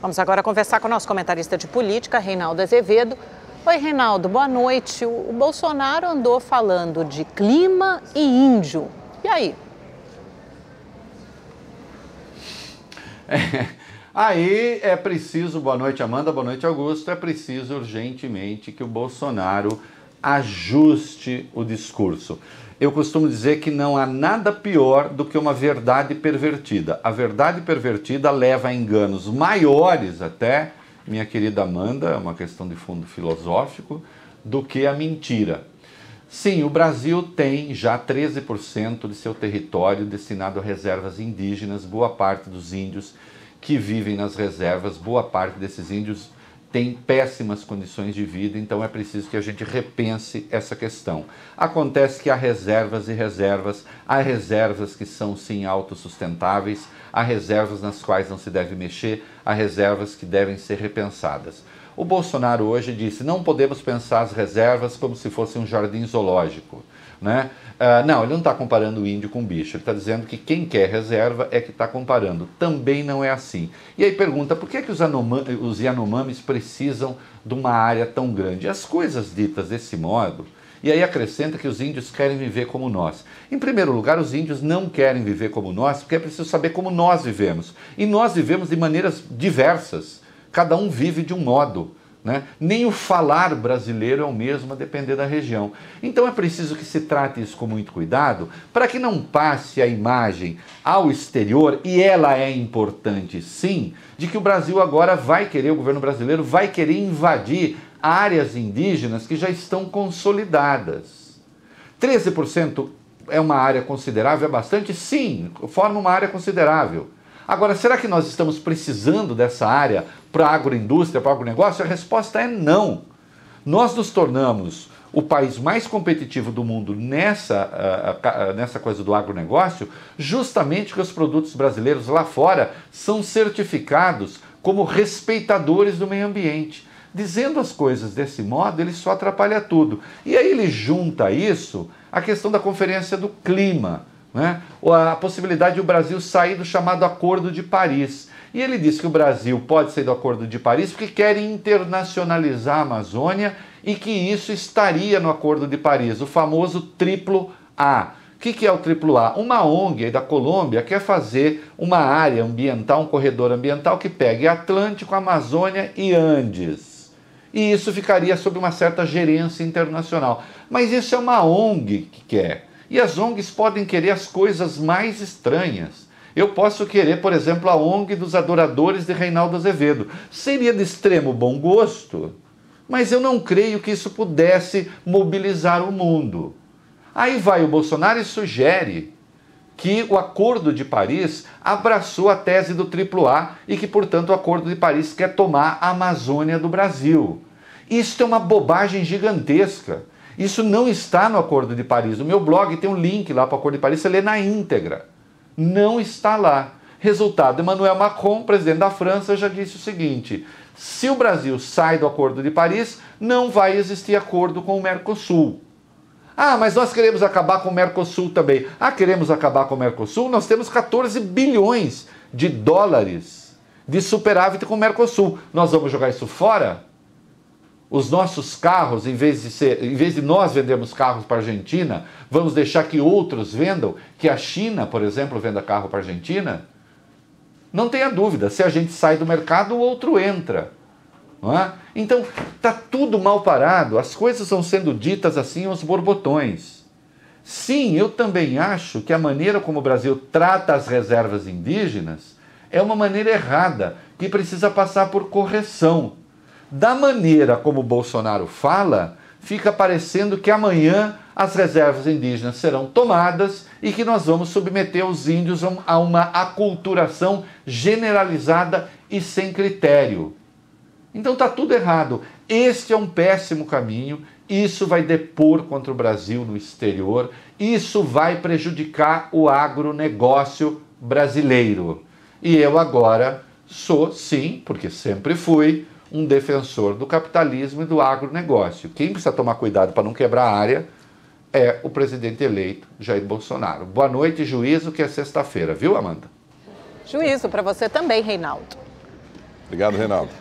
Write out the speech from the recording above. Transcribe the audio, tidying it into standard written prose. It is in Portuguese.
Vamos agora conversar com o nosso comentarista de política, Reinaldo Azevedo. Oi, Reinaldo, boa noite. O Bolsonaro andou falando de clima e índio. E aí? Aí é preciso, boa noite Amanda, boa noite Augusto, é preciso urgentemente que o Bolsonaro ajuste o discurso. Eu costumo dizer que não há nada pior do que uma verdade pervertida. A verdade pervertida leva a enganos maiores até, minha querida Amanda, é uma questão de fundo filosófico, do que a mentira. Sim, o Brasil tem já 13% de seu território destinado a reservas indígenas, boa parte dos índios que vivem nas reservas, boa parte desses índios tem péssimas condições de vida, então é preciso que a gente repense essa questão. Acontece que há reservas e reservas, há reservas que são sim autossustentáveis, há reservas nas quais não se deve mexer, há reservas que devem ser repensadas. O Bolsonaro hoje disse, não podemos pensar as reservas como se fosse um jardim zoológico, né? Não, ele não está comparando o índio com o bicho, ele está dizendo que quem quer reserva é que está comparando. Também não é assim. E aí pergunta, por que os Yanomamis precisam de uma área tão grande? As coisas ditas desse modo, e aí acrescenta que os índios querem viver como nós. Em primeiro lugar, os índios não querem viver como nós, porque é preciso saber como nós vivemos. E nós vivemos de maneiras diversas, cada um vive de um modo. Né? Nem o falar brasileiro é o mesmo a depender da região. Então é preciso que se trate isso com muito cuidado para que não passe a imagem ao exterior, e ela é importante sim, de que o Brasil agora vai querer, o governo brasileiro vai querer invadir áreas indígenas que já estão consolidadas. 13% é uma área considerável, é bastante? Sim, forma uma área considerável. Agora, será que nós estamos precisando dessa área para a agroindústria, para o agronegócio? A resposta é não. Nós nos tornamos o país mais competitivo do mundo nessa coisa do agronegócio, justamente porque os produtos brasileiros lá fora são certificados como respeitadores do meio ambiente. Dizendo as coisas desse modo, ele só atrapalha tudo. E aí ele junta a isso a questão da Conferência do Clima, né? A possibilidade de o Brasil sair do chamado Acordo de Paris. E ele diz que o Brasil pode sair do Acordo de Paris porque quer internacionalizar a Amazônia e que isso estaria no Acordo de Paris, o famoso triplo A. O que é o triplo A? Uma ONG aí da Colômbia quer fazer uma área ambiental, um corredor ambiental que pegue Atlântico, Amazônia e Andes. E isso ficaria sob uma certa gerência internacional. Mas isso é uma ONG que quer. E as ONGs podem querer as coisas mais estranhas. Eu posso querer, por exemplo, a ONG dos adoradores de Reinaldo Azevedo. Seria de extremo bom gosto, mas eu não creio que isso pudesse mobilizar o mundo. Aí vai o Bolsonaro e sugere que o Acordo de Paris abraçou a tese do triplo A e que, portanto, o Acordo de Paris quer tomar a Amazônia do Brasil. Isso é uma bobagem gigantesca. Isso não está no Acordo de Paris. No meu blog tem um link lá para o Acordo de Paris, você lê na íntegra. Não está lá. Resultado, Emmanuel Macron, presidente da França, já disse o seguinte, se o Brasil sai do Acordo de Paris, não vai existir acordo com o Mercosul. Ah, mas nós queremos acabar com o Mercosul também. Ah, queremos acabar com o Mercosul? Nós temos 14 bilhões de dólares de superávit com o Mercosul. Nós vamos jogar isso fora? Os nossos carros, em vez de nós vendermos carros para a Argentina, vamos deixar que outros vendam? Que a China, por exemplo, venda carro para a Argentina? Não tenha dúvida, se a gente sai do mercado, o outro entra. Não é? Então, está tudo mal parado, as coisas estão sendo ditas assim aos borbotões. Sim, eu também acho que a maneira como o Brasil trata as reservas indígenas é uma maneira errada, que precisa passar por correção. Da maneira como o Bolsonaro fala, fica parecendo que amanhã as reservas indígenas serão tomadas e que nós vamos submeter os índios a uma aculturação generalizada e sem critério. Então está tudo errado. Este é um péssimo caminho, isso vai depor contra o Brasil no exterior, isso vai prejudicar o agronegócio brasileiro. E eu agora sou, sim, porque sempre fui, um defensor do capitalismo e do agronegócio. Quem precisa tomar cuidado para não quebrar a área é o presidente eleito Jair Bolsonaro. Boa noite, juízo, que é sexta-feira, viu, Amanda? Juízo para você também, Reinaldo. Obrigado, Reinaldo.